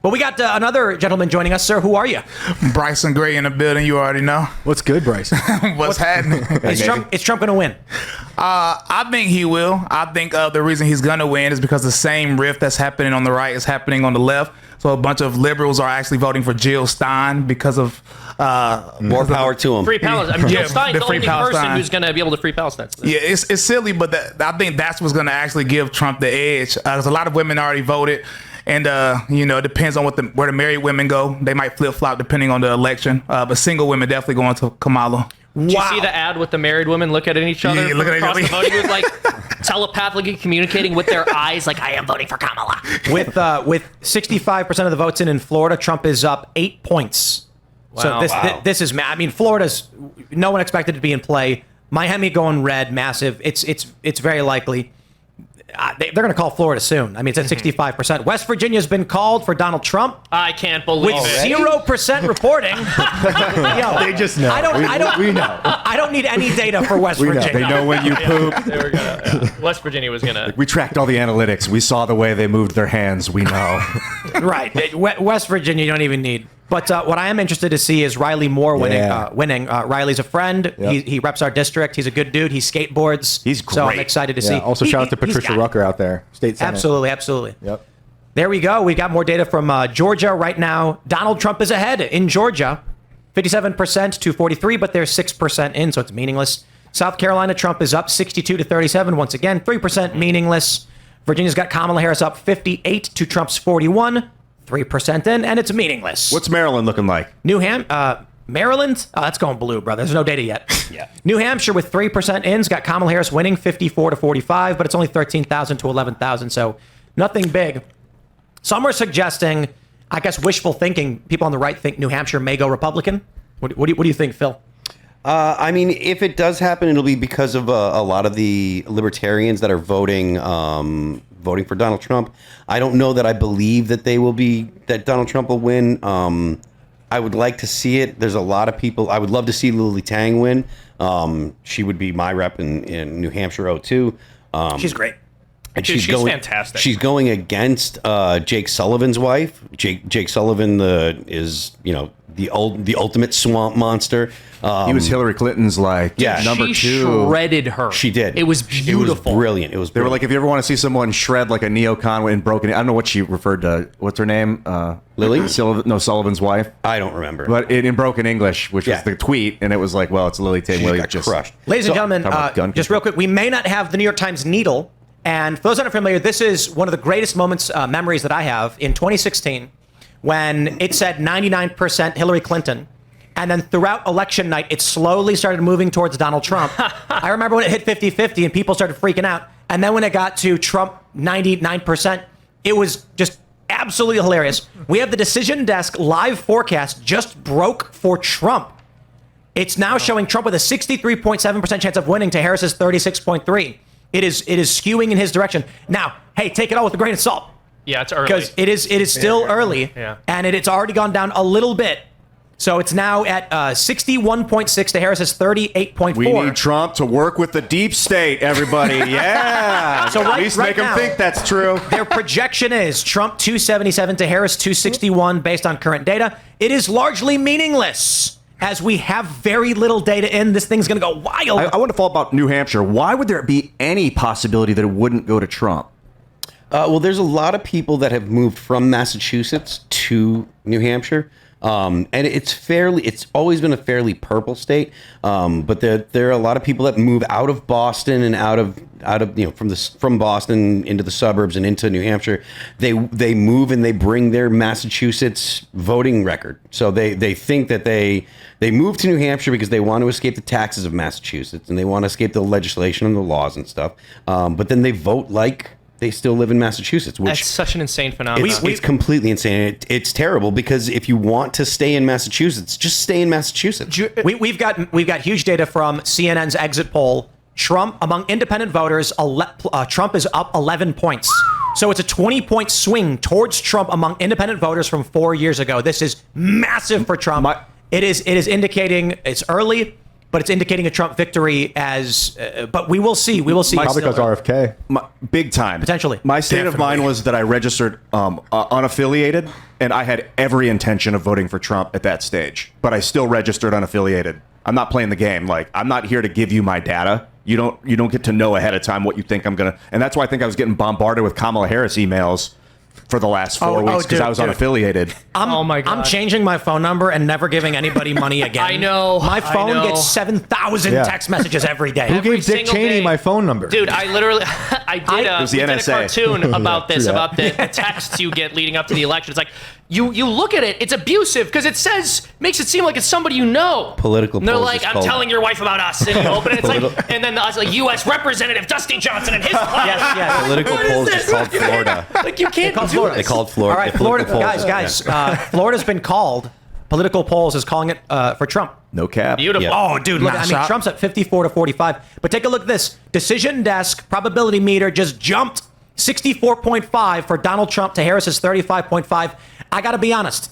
But we got another gentleman joining us, sir. Who are you? Bryson Gray in the building. You already know. What's good, Bryson? What's happening? Is Trump going to win? I think he will. I think the reason he's going to win is because the same rift that's happening on the right is happening on the left. So a bunch of liberals are actually voting for Jill Stein because of more power to him. Free Palestine. I mean, Yeah, Jill Stein's the the Free only Palestine. person who's going to be able to free Palestine. Yeah, it's silly, but I think that's what's going to actually give Trump the edge. Because a lot of women already voted. And, it depends on where the married women go. They might flip-flop depending on the election. But single women definitely going to Kamala. Did you see the ad with the married women looking at each other looking at across each the other. voting booth, like telepathically communicating with their eyes, like, I am voting for Kamala. With 65% of the votes in Florida, Trump is up 8 points. Wow. So this is, I mean, Florida's, no one expected to be in play. Miami going red, massive. It's very likely. They're going to call Florida soon. I mean, it's at 65%. West Virginia's been called for Donald Trump. I can't believe With it. 0% reporting. Yo, They just know. We know. I don't need any data for West We know. Virginia. They know when you poop. They were gonna, West Virginia was going to. We tracked all the analytics. We saw the way they moved their hands. We know. Right. West Virginia, you don't even need. But what I am interested to see is Riley Moore winning. Yeah. Riley's a friend. Yep. He reps our district. He's a good dude. He skateboards. He's great. So I'm excited to see. Also, shout out to He's Patricia got- Rucker out there, state senator. Absolutely. Yep. There we go. We got more data from Georgia right now. Donald Trump is ahead in Georgia, 57% to 43, but they're 6% in, so it's meaningless. South Carolina, Trump is up 62 to 37. Once again, 3% meaningless. Virginia's got Kamala Harris up 58 to Trump's 41, 3% in, and it's meaningless. What's Maryland looking like? Maryland? Oh, that's going blue, brother. There's no data yet. Yeah. New Hampshire with 3% ins got Kamala Harris winning 54 to 45, but it's only 13,000 to 11,000, so nothing big. Some are suggesting, I guess, wishful thinking. People on the right think New Hampshire may go Republican. What do you think, Phil? I mean, if it does happen, it'll be because of a lot of the libertarians that are voting for Donald Trump. I don't know that I believe that that Donald Trump will win. I would like to see it. There's a lot of people. I would love to see Lily Tang win. She would be my rep in New Hampshire 02. She's great. And She's fantastic. She's going against Jake Sullivan's wife. Jake Sullivan is the ultimate swamp monster. He was Hillary Clinton's number two. She shredded her. She did. It was beautiful. It was brilliant. They were like, if you ever want to see someone shred like a neocon in broken, I don't know what she referred to. What's her name? Lily? Sullivan's wife. I don't remember. But in broken English, which Yeah. was the tweet, and it was like, well, it's Lily Tang She Williams. got crushed. Ladies and Talking about gentlemen, gun just control. real quick, we may not have the New York Times needle. And for those that are familiar, this is one of the greatest memories that I have in 2016 when it said 99% Hillary Clinton. And then throughout election night, it slowly started moving towards Donald Trump. I remember when it hit 50-50 and people started freaking out. And then when it got to Trump 99%, it was just absolutely hilarious. We have the Decision Desk live forecast just broke for Trump. It's now showing Trump with a 63.7% chance of winning to Harris's 36.3. It is skewing in his direction. Now, hey, take it all with a grain of salt. Yeah, it's early. Because it is still early, Yeah. and it's already gone down a little bit. So it's now at 61.6 to Harris's 38.4. We need Trump to work with the deep state, everybody. Yeah. So at least right make them now- think that's true. Their projection is Trump 277 to Harris 261 based on current data. It is largely meaningless as we have very little data in. This thing's going to go wild. I want to follow up about New Hampshire. Why would there be any possibility that it wouldn't go to Trump? Well, there's a lot of people that have moved from Massachusetts to New Hampshire. And it's always been a fairly purple state. But there are a lot of people that move out of Boston and out of from Boston into the suburbs and into New Hampshire. They move and they bring their Massachusetts voting record. So they think that they move to New Hampshire because they want to escape the taxes of Massachusetts and they want to escape the legislation and the laws and stuff. But then they vote like they still live in Massachusetts, which That's such an insane phenomenon. it's completely insane. It's terrible because if you want to stay in Massachusetts, just stay in Massachusetts. We've got huge data from CNN's exit poll. Trump, among independent voters, Trump is up 11 points. So it's a 20-point swing towards Trump among independent voters from 4 years ago. This is massive for Trump. It is indicating it's early. but it's indicating a Trump victory as. But we will see. We will see. Probably because RFK. Big time. Potentially. My state of mind was that I registered unaffiliated, and I had every intention of voting for Trump at that stage. But I still registered unaffiliated. I'm not playing the game. Like, I'm not here to give you my data. You don't get to know ahead of time what you think I'm gonna. And that's why I think I was getting bombarded with Kamala Harris emails for the last 4 weeks because I was unaffiliated. Oh my God. I'm changing my phone number and never giving anybody money again. I know. My phone I know. gets 7,000 Yeah. text messages every day. Who gave Dick single Cheney day. my phone number? Dude, I literally, I did, It was the we did a NSA. cartoon about this, true that. about the texts you get leading up to the election. It's like, you look at it, it's abusive because it makes it seem like it's somebody you know. Political And they're polls like, is I'm called- telling your wife about us. And you open it, it's like, and then the like, U.S. Representative Dusty Johnson and his class. Yes. Political What is polls this? is called Florida. Like, you can't do Florida. They this. called Florida. All right, the Florida, political guys. polls. Florida's been called. Political polls is calling it for Trump. No cap. Beautiful. Yeah. Oh, dude, look, Not I mean, shocked. Trump's at 54 to 45. But take a look at this. Decision desk probability meter just jumped 64.5 for Donald Trump to Harris's 35.5. I got to be honest.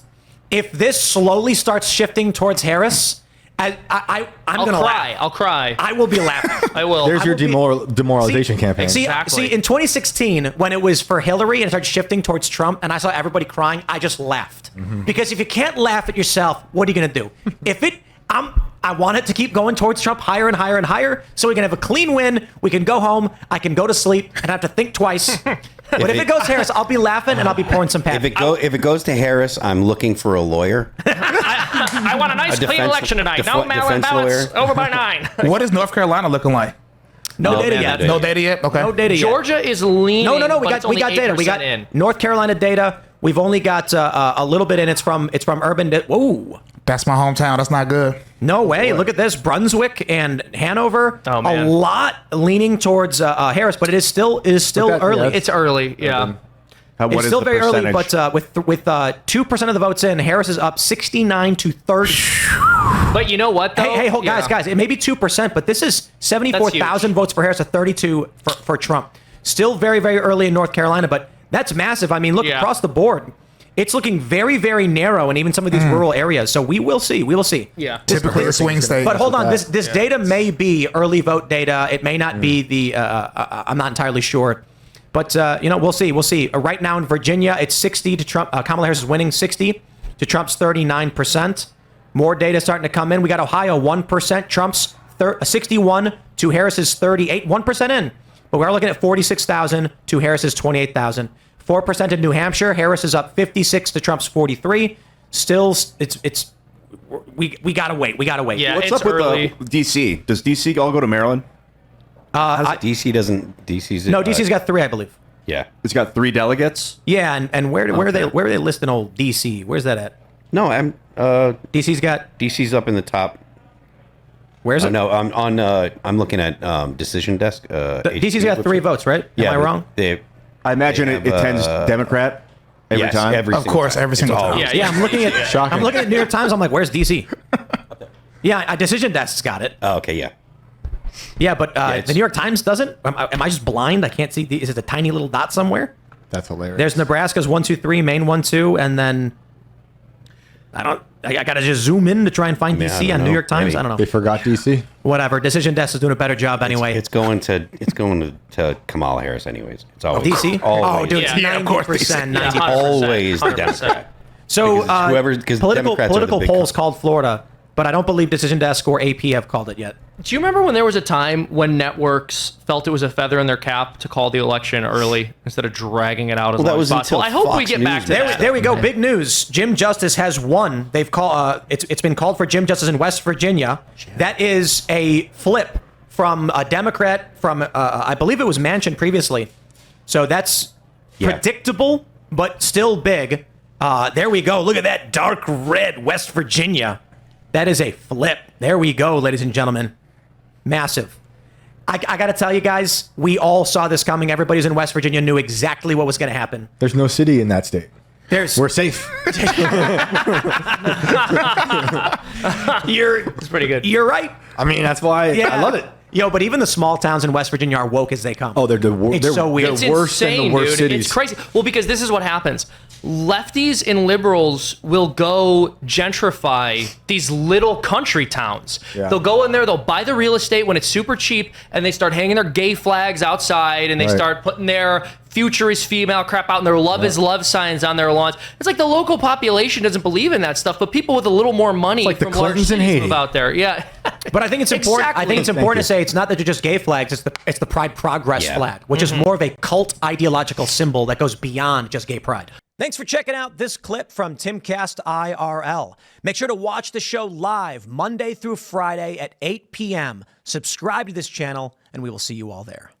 If this slowly starts shifting towards Harris, I'm I'll going to cry. laugh. I'll cry. I will be laughing. I will. There's your will be- demoralization campaign. See, Exactly. in 2016, when it was for Hillary and it started shifting towards Trump, and I saw everybody crying, I just laughed. Because if you can't laugh at yourself, what are you going to do? If it, I want it to keep going towards Trump higher and higher and higher, so we can have a clean win. We can go home. I can go to sleep and have to think twice. But if it goes Harris, I'll be laughing and I'll be pouring some If pap. it goes to Harris, I'm looking for a lawyer. I want a nice, clean defense- election tonight. No mail-in defense ballots. lawyer. Over by 9. What is North Carolina looking like? No No, data no, yet. no No data yet? Okay. No data yet. Georgia is leaning. No. but We it's got only data. We 8% got in. North Carolina data. We've only got a little bit in. It's from Urban. Whoa. That's my hometown. That's not good. No way. Look at this. Brunswick and Hanover. Oh, man. A lot leaning towards Harris, but it is still that- early. yeah, It's early. Yeah. What It's is still the very early, percentage? but with 2% of the votes in, Harris is up 69 to 30. But you know what, though? Hey, hold, Yeah. guys, it may be 2%, but this is 74,000 huge. votes for Harris to 32 for Trump. Still very, very early in North Carolina, but that's massive. I mean, look Yeah. across the board. It's looking very, very narrow in even some of these rural areas. So we will see. We will see. Yeah. Typically a swing state. But hold on, with this data may be early vote data. It may not be the. I'm not entirely sure, but we'll see. We'll see. Right now in Virginia, it's 60 to Trump. Kamala Harris is winning 60 to Trump's 39%. More data starting to come in. We got Ohio 1%. Trump's 61 to Harris's 38. 1% in, but we're looking at 46,000 to Harris's 28,000. 4% in New Hampshire. Harris is up 56 to Trump's 43. Still, it's. We gotta wait. We gotta wait. Yeah. What's it's up with early. DC? Does DC all go to Maryland? DC doesn't. DC's No, DC's got 3, I believe. Yeah. It's got 3 delegates. Yeah, and where are they listing old DC? Where's that at? No, I'm. DC's got DC's up in the top. where's it? No, I'm on. I'm looking at decision desk. DC's got 3 votes, right? Yeah, Am I wrong? They, I imagine it tends Democrat every yes, time. every Of single course, time. every It's single time. always- Yeah, Yeah, I'm looking at Shocking. I'm looking at New York Times. I'm like, where's DC? Yeah, Decision Desk's got it. Oh, okay, yeah. Yeah, but it's- the New York Times doesn't. Am I just blind? I can't see. Is it a tiny little dot somewhere? That's hilarious. There's Nebraska's 1, 2, 3, Maine 1, 2, and then I gotta just zoom in to try and find mean, I DC don't on New know. York Times. Maybe. I don't know. They forgot DC. Whatever. Decision Desk is doing a better job anyway. It's going to Kamala Harris, anyways. It's always DC? Always. Oh, dude, it's Yeah, of course, 90%. DC. 90%. Yeah, 100%, Always the 100%. Democrat. So Because political Democrats are the big polls co- called Florida, but I don't believe Decision Desk or AP have called it yet. Do you remember when there was a time when networks felt it was a feather in their cap to call the election early instead of dragging it out as Well, that long was as possible? until I hope we Fox get back to News that. There we go. Big news. Jim Justice has won. They've called. It's been called for Jim Justice in West Virginia. That is a flip from a Democrat from I believe it was Manchin previously. So that's Yeah. predictable, but still big. There we go. Look at that dark red West Virginia. That is a flip. There we go, ladies and gentlemen. Massive. I got to tell you guys, we all saw this coming. Everybody who's in West Virginia knew exactly what was going to happen. There's no city in that state. We're safe. you're It's pretty good. You're right. I mean, that's why Yeah. I love it. Yo, but even the small towns in West Virginia are woke as they come. Oh, they're It's so weird. It's They're worse than insane, the worst dude. cities. It's crazy. Well, because this is what happens. Lefties and liberals will go gentrify these little country towns. Yeah. They'll go in there, they'll buy the real estate when it's super cheap, and they start hanging their gay flags outside, and they Right. start putting their future is female crap out and their love is love signs on their lawns. It's like the local population doesn't believe in that stuff, but people with a little more money like the from large Clintons in cities Haiti. move out there. Yeah. But I think it's important. I think it's Exactly. important to say it's not that they're just gay flags. It's the Pride Progress Yeah. flag, which is more of a cult ideological symbol that goes beyond just gay pride. Thanks for checking out this clip from Timcast IRL. Make sure to watch the show live Monday through Friday at 8 p.m. Subscribe to this channel, and we will see you all there.